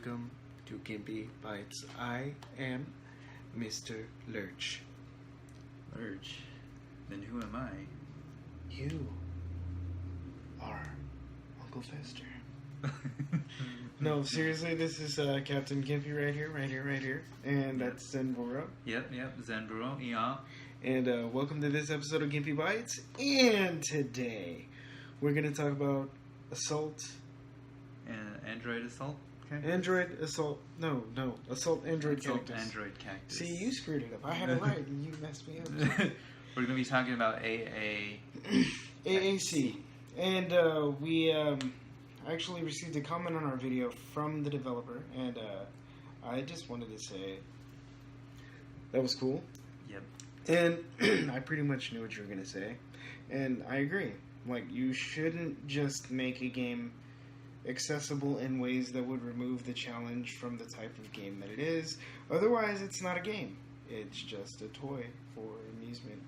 Welcome to Gimpy Bytes. I am Mr. Lurch. Lurch? Then who am I? You are Uncle Fester. No, seriously, this is Captain Gimpy right here. And that's Zenboro. Yep, Zenboro, yeah. And welcome to this episode of Gimpy Bytes. And today, we're going to talk about Assault. Android Assault? Okay. Assault Android Cactus. Assault Android Cactus. See, you screwed it up. I had it right, and you messed me up. We're going to be talking about AAC. And we actually received a comment on our video from the developer, and I just wanted to say that was cool. Yep. And I pretty much knew what you were going to say, and I agree. Like, you shouldn't just make a game accessible in ways that would remove the challenge from the type of game that it is. Otherwise, it's not a game. It's just a toy for amusement.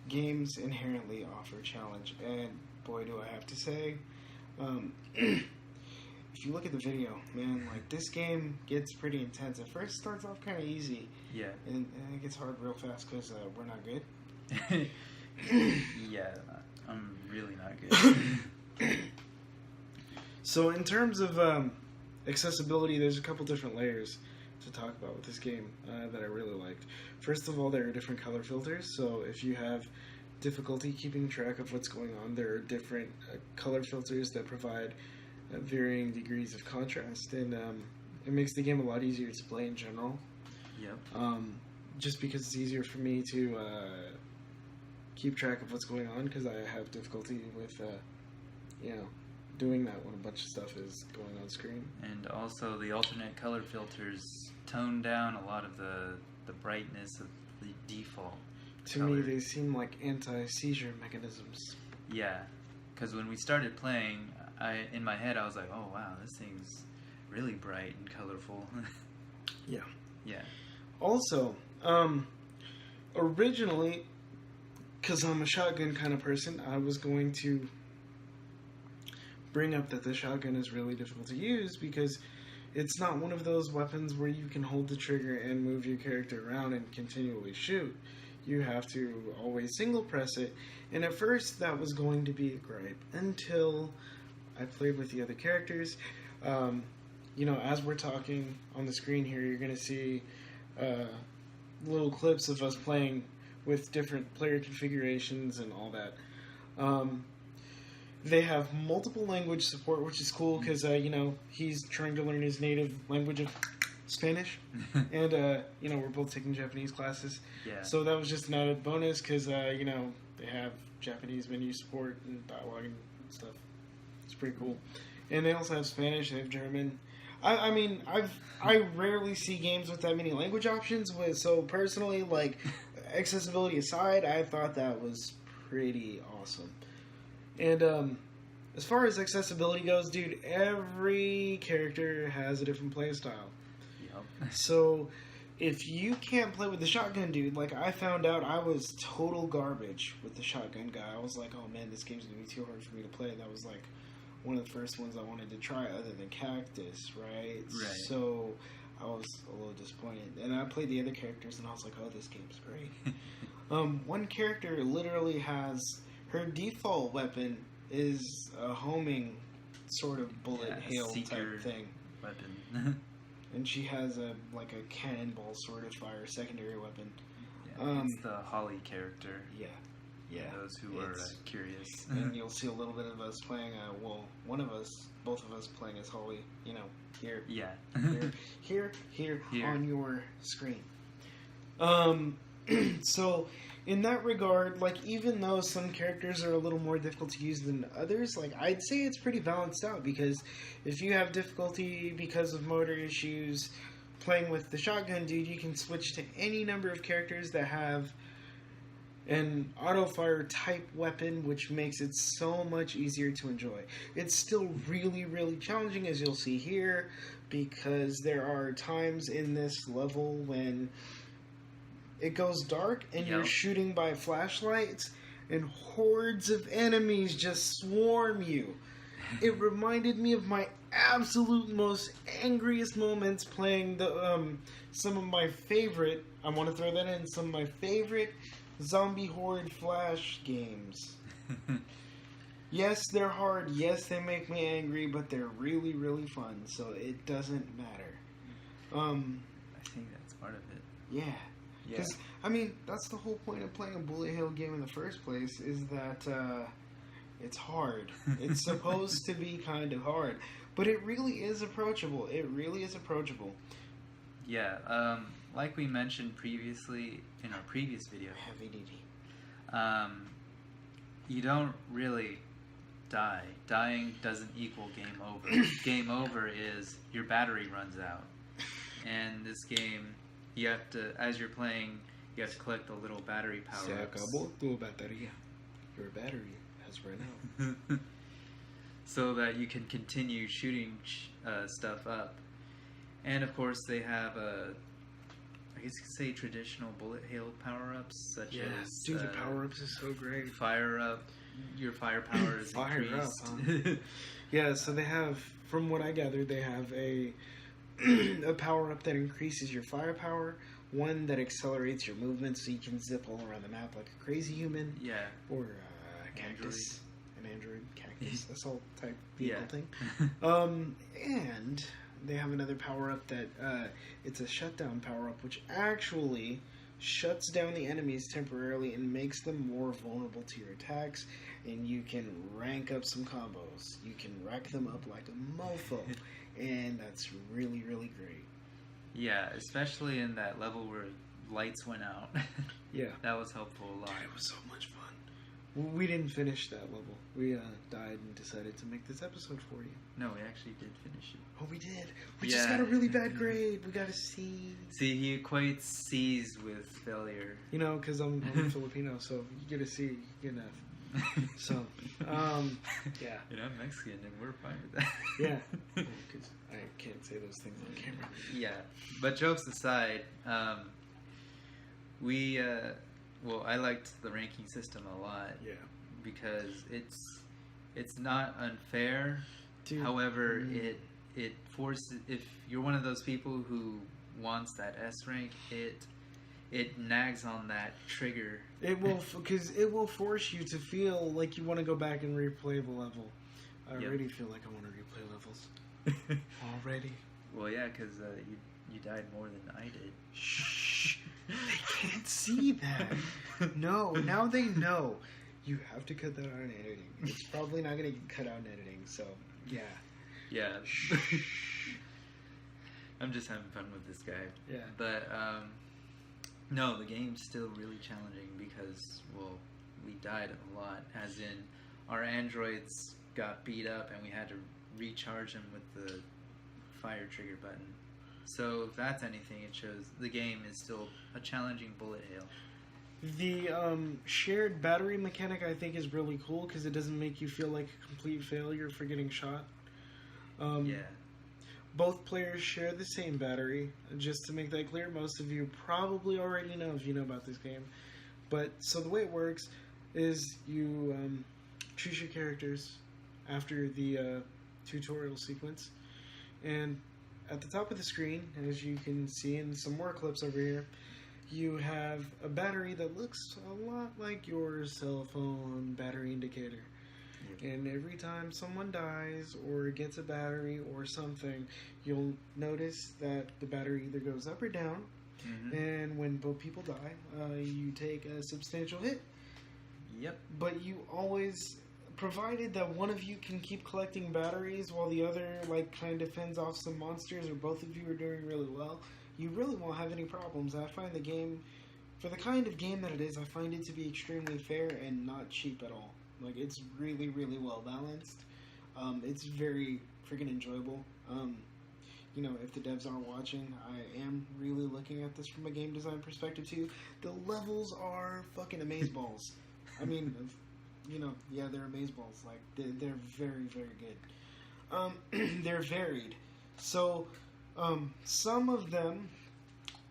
Games inherently offer challenge, and boy, do I have to say, if you look at the video, man, like, this game gets pretty intense. At first, it starts off kind of easy. Yeah. And it gets hard real fast because we're not good. Yeah, I'm really not good. So in terms of accessibility, there's a couple different layers to talk about with this game that I really liked. First of all, there are different color filters. So if you have difficulty keeping track of what's going on, there are different color filters that provide varying degrees of contrast, and it makes the game a lot easier to play in general. Yep. Just because it's easier for me to keep track of what's going on, because I have difficulty with, doing that when a bunch of stuff is going on screen. And also, the alternate color filters tone down a lot of the brightness of the default. To me, they seem like anti-seizure mechanisms. Yeah, because when we started playing, in my head I was like, oh wow, this thing's really bright and colorful. Yeah. Yeah. Also, originally, because I'm a shotgun kind of person, I was going to bring up that the shotgun is really difficult to use because it's not one of those weapons where you can hold the trigger and move your character around and continually shoot. You have to always single press it, and at first that was going to be a gripe until I played with the other characters. As we're talking on the screen here, you're going to see little clips of us playing with different player configurations and all that. They have multiple language support, which is cool because, he's trying to learn his native language of Spanish. And, we're both taking Japanese classes. Yeah. So that was just an added bonus because, they have Japanese menu support and dialogue and stuff. It's pretty cool. And they also have Spanish, they have German. I rarely see games with that many language options. So personally, like, accessibility aside, I thought that was pretty awesome. And as far as accessibility goes, dude, every character has a different play style. Yep. So if you can't play with the shotgun dude, like I found out I was total garbage with the shotgun guy. I was like, oh man, this game's going to be too hard for me to play. That was like one of the first ones I wanted to try other than Cactus, right? Right. So I was a little disappointed. And I played the other characters and I was like, oh, this game's great. One character literally has... her default weapon is a homing sort of bullet hail type thing. Weapon. And she has a cannonball sort of fire secondary weapon. Yeah, it's the Holly character. Yeah. For those who are curious. And you'll see a little bit of us playing, both of us playing as Holly, here. Yeah. here on your screen. So, in that regard, like, even though some characters are a little more difficult to use than others, like, I'd say it's pretty balanced out, because if you have difficulty because of motor issues playing with the shotgun dude, you can switch to any number of characters that have an auto-fire type weapon, which makes it so much easier to enjoy. It's still really, really challenging, as you'll see here, because there are times in this level when it goes dark and you're shooting by flashlights and hordes of enemies just swarm you. It reminded me of my absolute most angriest moments playing the some of my favorite. I want to throw that in. Some of my favorite zombie horde flash games. Yes, they're hard. Yes, they make me angry, but they're really, really fun. So it doesn't matter. I think that's part of it. Yeah. Because, I mean, that's the whole point of playing a bullet hell game in the first place, is that it's hard. It's supposed to be kind of hard. But it really is approachable. It really is approachable. Yeah, like we mentioned previously in our previous video, Heavy duty. You don't really die. Dying doesn't equal game over. Game over is your battery runs out. And this game, you have to, as you're playing, you have to collect the little battery power-ups. Se acabó tu batería. Your battery has run out. So that you can continue shooting stuff up. And of course they have I guess you could say traditional bullet hail power-ups, such as... Dude, the power-ups is so great. Fire up. Your firepower is Fire increased. up, huh? Yeah, so they have, from what I gathered, they have a power-up that increases your firepower, one that accelerates your movement so you can zip all around the map like a crazy human. Yeah. Or cactus. An android cactus assault type Yeah. thing. And they have another power-up that it's a shutdown power-up, which actually shuts down the enemies temporarily and makes them more vulnerable to your attacks, and you can rank up some combos. You can rack them up like a mofo, and that's really, really great. Yeah, especially in that level where lights went out. Yeah. That was helpful a lot. It was so much fun. We didn't finish that level. We died and decided to make this episode for you. No, we actually did finish it. Oh, we did. We just got a really bad grade. We got a C. See, he equates C's with failure. You know, because I'm Filipino, so you get a C, you get an F. So, yeah. And I'm Mexican, and we're fine with that. Yeah. Because I can't say those things on camera. Yeah. But jokes aside, well, I liked the ranking system a lot. Yeah. Because it's not unfair. Dude. However, it forces, if you're one of those people who wants that S rank, it nags on that trigger. It will, because it will force you to feel like you want to go back and replay the level. I already feel like I want to replay levels. Already. Well, yeah, because you died more than I did. Shh. They can't see that. No, now they know. You have to cut that out in editing. It's probably not going to get cut out in editing, so yeah. Yeah. I'm just having fun with this guy. Yeah. But, no, the game's still really challenging because, well, we died a lot. As in, our androids got beat up and we had to recharge them with the fire trigger button. So if that's anything, it shows the game is still a challenging bullet hell. The shared battery mechanic, I think, is really cool because it doesn't make you feel like a complete failure for getting shot. Yeah. Both players share the same battery. Just to make that clear, most of you probably already know if you know about this game. But, so the way it works is you choose your characters after the tutorial sequence. And at the top of the screen, as you can see in some more clips over here, you have a battery that looks a lot like your cell phone battery indicator. Yep. And every time someone dies or gets a battery or something, you'll notice that the battery either goes up or down. Mm-hmm. And when both people die, you take a substantial hit. Yep. But you always, provided that one of you can keep collecting batteries while the other kind of fends off some monsters, or both of you are doing really well, you really won't have any problems. I find the game, for the kind of game that it is, I find it to be extremely fair and not cheap at all. It's really, really well balanced. It's very freaking enjoyable. If the devs are watching, I am really looking at this from a game design perspective too. The levels are fucking amazeballs. I mean, they're amazeballs. They're very, very good. They're varied. So, some of them,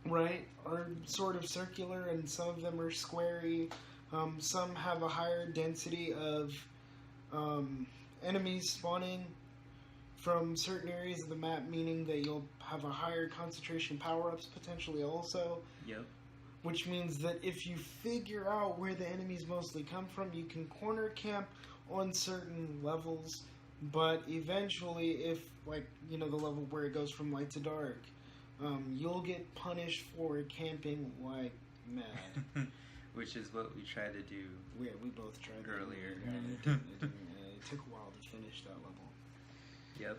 right, are sort of circular, and some of them are squarey. Some have a higher density of enemies spawning, from certain areas of the map, meaning that you'll have a higher concentration power-ups potentially also. Yep. Which means that if you figure out where the enemies mostly come from, you can corner camp on certain levels. But eventually, if, like, you know, the level where it goes from light to dark, you'll get punished for camping like mad. Which is what we tried to do. We both tried that earlier. It took a while to finish that level. Yep.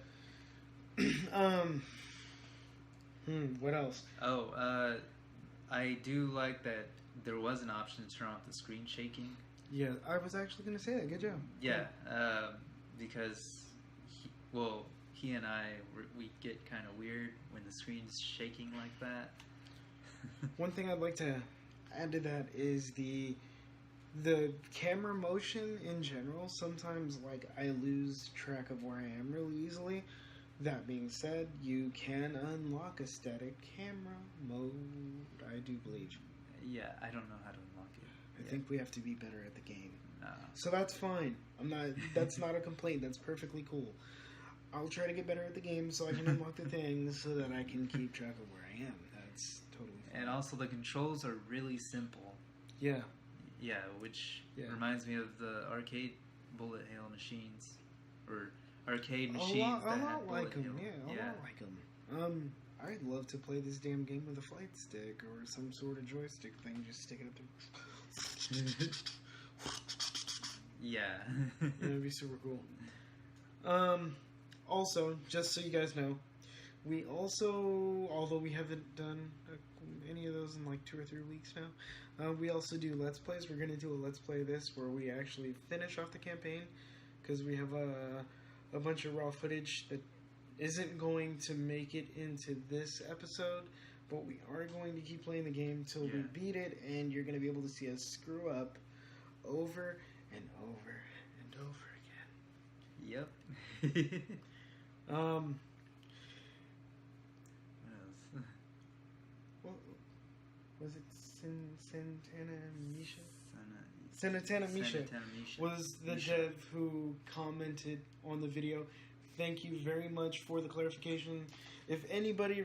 What else? Oh, I do like that there was an option to turn off the screen shaking. Yeah, I was actually going to say that. Good job. Yeah, because he and I, we get kind of weird when the screen's shaking like that. One thing I'd like to add to that is the camera motion in general. Sometimes, like, I lose track of where I am really easily. That being said, you can unlock a static camera mode, I do believe. Yeah, I don't know how to unlock it. I think we have to be better at the game. No. So that's fine. That's not a complaint. That's perfectly cool. I'll try to get better at the game so I can unlock the things so that I can keep track of where I am. That's totally fine. And also the controls are really simple. Yeah. Yeah, which reminds me of the arcade bullet hell machines. Or arcade machines that had bullet hell. Yeah, a lot like them. I'd love to play this damn game with a flight stick or some sort of joystick thing. Just stick it up there. Yeah. It'd be super cool. Also, just so you guys know, we also, although we haven't done any of those in like 2 or 3 weeks now, we also do Let's Plays. We're going to do a Let's Play this where we actually finish off the campaign because we have a bunch of raw footage that isn't going to make it into this episode, but we are going to keep playing the game till we beat it, and you're going to be able to see us screw up over and over and over again. Yep. What was it? Santana Misha? Santana Misha was the dev who commented on the video. Thank you very much for the clarification. If anybody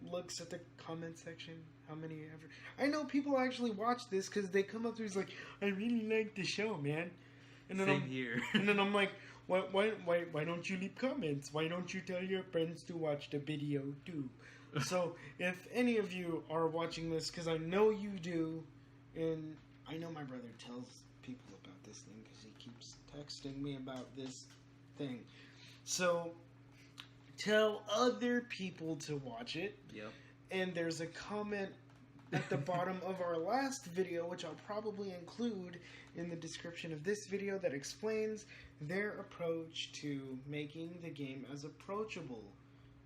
looks at the comment section, how many ever... I know people actually watch this because they come up to me and like, I really like the show, man. And then here. And then I'm like, why don't you leave comments? Why don't you tell your friends to watch the video too? So if any of you are watching this, because I know you do, and I know my brother tells people about this thing because he keeps texting me about this thing. So tell other people to watch it. Yep. And there's a comment at the bottom of our last video, which I'll probably include in the description of this video, that explains their approach to making the game as approachable.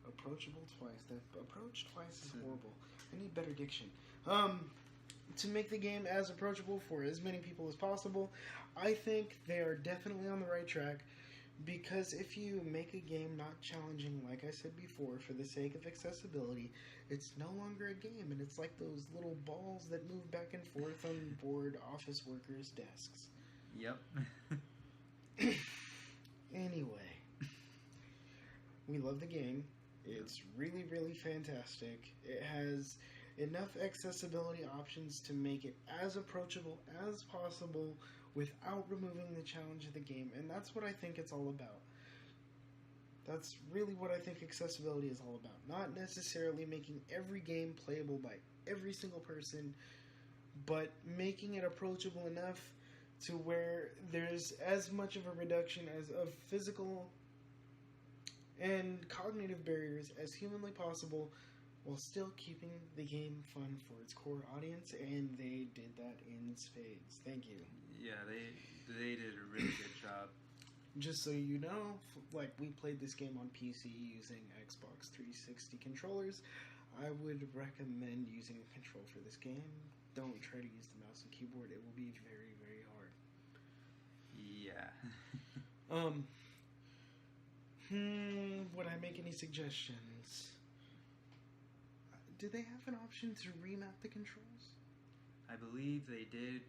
Approachable twice. That approach twice is horrible. I need better diction. To make the game as approachable for as many people as possible. I think they are definitely on the right track. Because if you make a game not challenging, like I said before, for the sake of accessibility, it's no longer a game, and it's like those little balls that move back and forth on bored office workers' desks. Yep. Anyway, we love the game. It's really, really fantastic. It has enough accessibility options to make it as approachable as possible without removing the challenge of the game, and that's what I think it's all about. That's really what I think accessibility is all about. Not necessarily making every game playable by every single person, but making it approachable enough to where there's as much of a reduction of physical and cognitive barriers as humanly possible, while still keeping the game fun for its core audience, and they did that in spades. Thank you. Yeah, they did a really good job. Just so you know, we played this game on PC using Xbox 360 controllers. I would recommend using a control for this game. Don't try to use the mouse and keyboard. It will be very, very hard. Yeah. Would I make any suggestions? Did they have an option to remap the controls? I believe they did.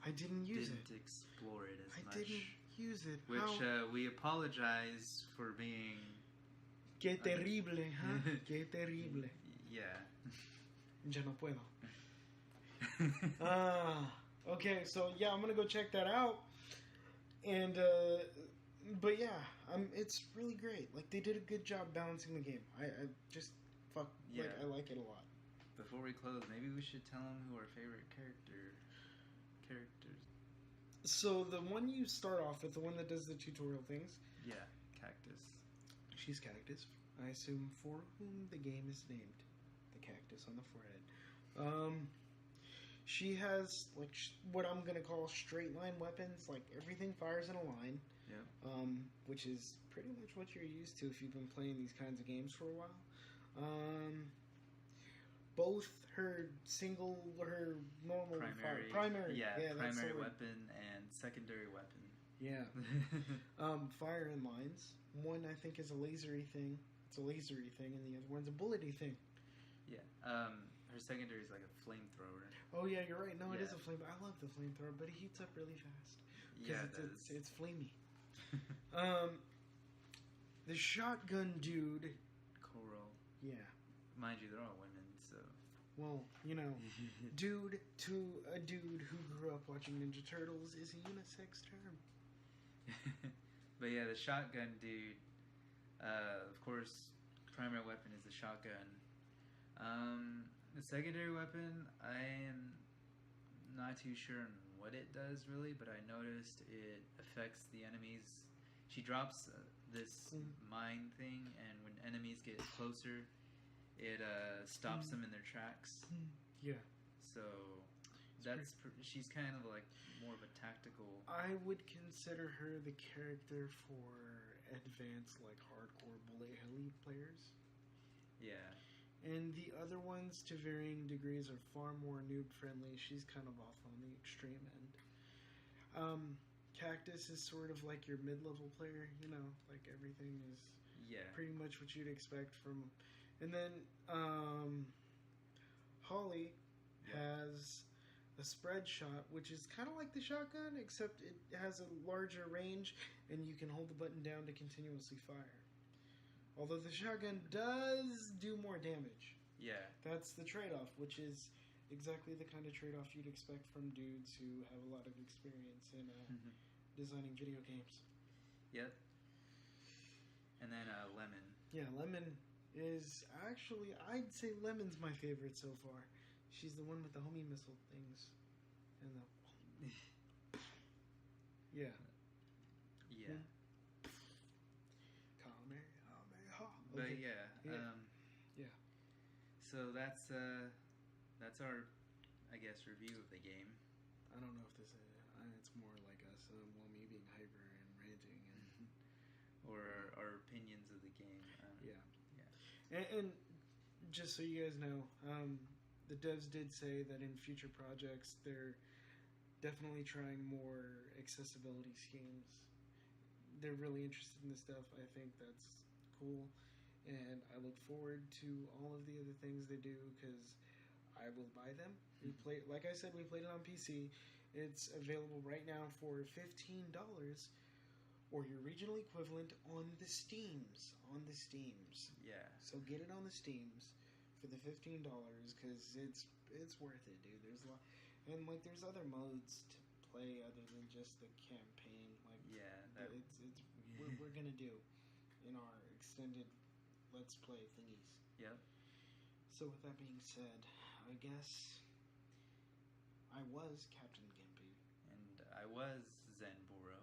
I didn't use explore it as much. I didn't use it. Which we apologize for being... Qué terrible, huh? Qué terrible. Yeah. Ya no puedo. Okay, so yeah, I'm gonna go check that out. And but yeah, it's really great. Like, they did a good job balancing the game. I just like, I like it a lot. Before we close, maybe we should tell them who our favorite characters. So the one you start off with, the one that does the tutorial things. Yeah, Cactus. She's Cactus. I assume for whom the game is named. The cactus on the forehead. She has, like, what I'm going to call straight line weapons. Like, everything fires in a line. Yeah. Which is pretty much what you're used to if you've been playing these kinds of games for a while. Both her normal primary. Yeah, primary weapon and secondary weapon. Yeah. Fire in lines. One, I think, is a lasery thing. It's a lasery thing, and the other one's a bullety thing. Yeah. Her secondary is like a flamethrower. Oh, yeah, you're right. No, it is a flame. I love the flamethrower, but it heats up really fast. Yeah, it's flamey. The shotgun dude. Coral. Yeah. Mind you, they're all women, so... Well, you know, dude to a dude who grew up watching Ninja Turtles is a unisex term. But yeah, the shotgun dude, of course, primary weapon is the shotgun. The secondary weapon, I am not too sure on what it does really, but I noticed it affects the enemies. She drops this mine thing, and when enemies get closer, it stops them in their tracks. Yeah. So she's kind of like more of a tactical... I would consider her the character for advanced, like, hardcore bullet hell players. Yeah. And the other ones, to varying degrees, are far more noob friendly. She's kind of off on the extreme end. Cactus is sort of like your mid-level player, you know, like everything is pretty much what you'd expect from... And then Holly has a spread shot, which is kind of like the shotgun, except it has a larger range, and you can hold the button down to continuously fire. Although the shotgun does do more damage. Yeah. That's the trade-off, which is exactly the kind of trade-off you'd expect from dudes who have a lot of experience in designing video games. Yep. And then Lemon. Yeah, Lemon is actually, I'd say Lemon's my favorite so far. She's the one with the homie missile things. And the... Yeah. Yeah. Okay. But yeah. So that's our, I guess, review of the game. I don't know if this is, it's more like us, well, me being hyper and ranting and... or our opinions of the game. And just so you guys know, the devs did say that in future projects they're definitely trying more accessibility schemes. They're really interested in this stuff. I think that's cool, and I look forward to all of the other things they do because I will buy them. We play, like I said, we played it on PC. It's available right now for $15. Or your regional equivalent on the Steams. Yeah. So get it on the Steams for the $15 because it's worth it, dude. There's a lot, and like there's other modes to play other than just the campaign. Like we're gonna do in our extended Let's Play thingies. Yep. So with that being said, I guess I was Captain Gimpy. And I was Zenburo.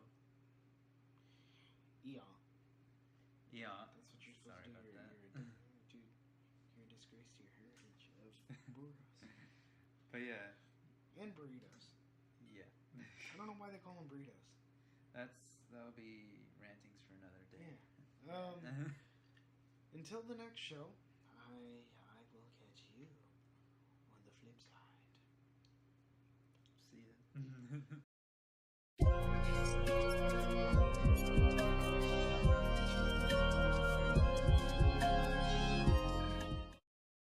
Yeah. That's what you're supposed Sorry to do. About that. You're a disgrace to your heritage of burros. But yeah. And burritos. Yeah. I don't know why they call them burritos. That'll be rantings for another day. Yeah. Until the next show, I will catch you on the flip side. See ya.